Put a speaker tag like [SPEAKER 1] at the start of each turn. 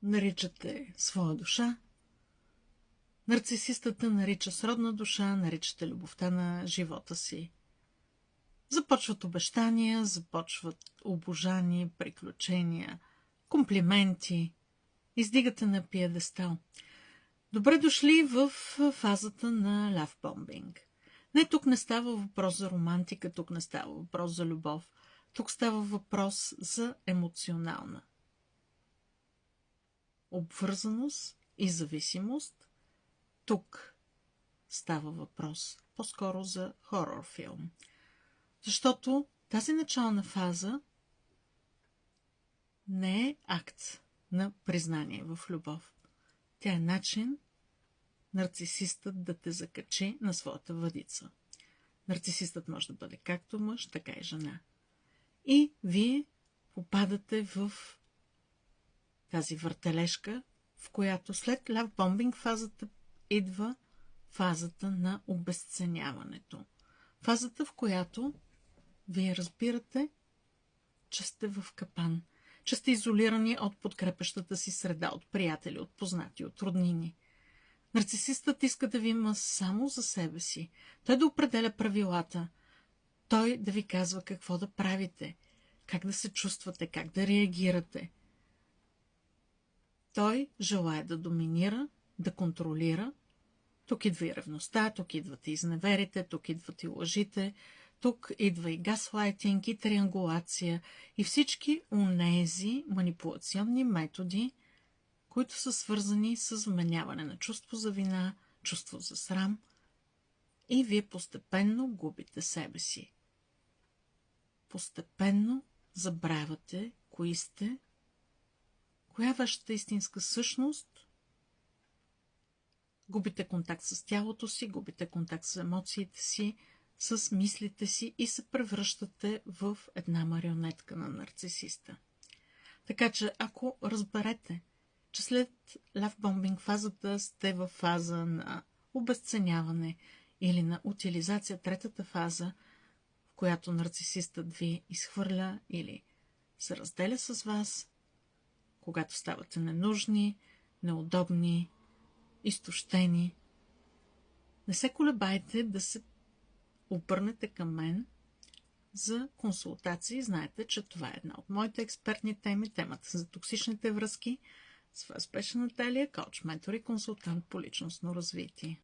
[SPEAKER 1] наричате своя душа. Нарцисистата нарича сродна душа, наричате любовта на живота си. Започват обещания, започват обожани, приключения, комплименти. Издигате на пиедестал. Добре дошли в фазата на лавбомбинг. Не, тук не става въпрос за романтика, тук не става въпрос за любов. Тук става въпрос за емоционална обвързаност и зависимост. Тук става въпрос по-скоро за хорор филм. Защото тази начална фаза не е акт на признание в любов. Тя е начин нарцисистът да те закачи на своята въдица. Нарцисистът може да бъде както мъж, така и жена. И вие попадате в тази въртележка, в която след лавбомбинг фазата идва фазата на обезценяването. Фазата, в която вие разбирате, че сте в капан, че сте изолирани от подкрепещата си среда, от приятели, от познати, от роднини. Нарцисистът иска да ви има само за себе си. Той да определя правилата. Той да ви казва какво да правите, как да се чувствате, как да реагирате. Той желае да доминира, да контролира. Тук идва и ревността, тук идват и изневерите, тук идват и лъжите, тук идва и газлайтинг, и триангулация, и всички онези манипулационни методи, които са свързани с вменяване на чувство за вина, чувство за срам, и вие постепенно губите себе си. Постепенно забравяте кои сте, коя е вашата истинска същност, губите контакт с тялото си, губите контакт с емоциите си, с мислите си и се превръщате в една марионетка на нарцисиста. Така че, ако разберете, че след лавбомбинг фазата сте в фаза на обезценяване или на утилизация, третата фаза, в която нарцисистът ви изхвърля или се разделя с вас, когато ставате ненужни, неудобни, изтощени, не се колебайте да се обърнете към мен за консултации. Знаете, че това е една от моите експертни теми, темата за токсичните връзки. С вас беше Наталия, коуч, ментор и консултант по личностно развитие.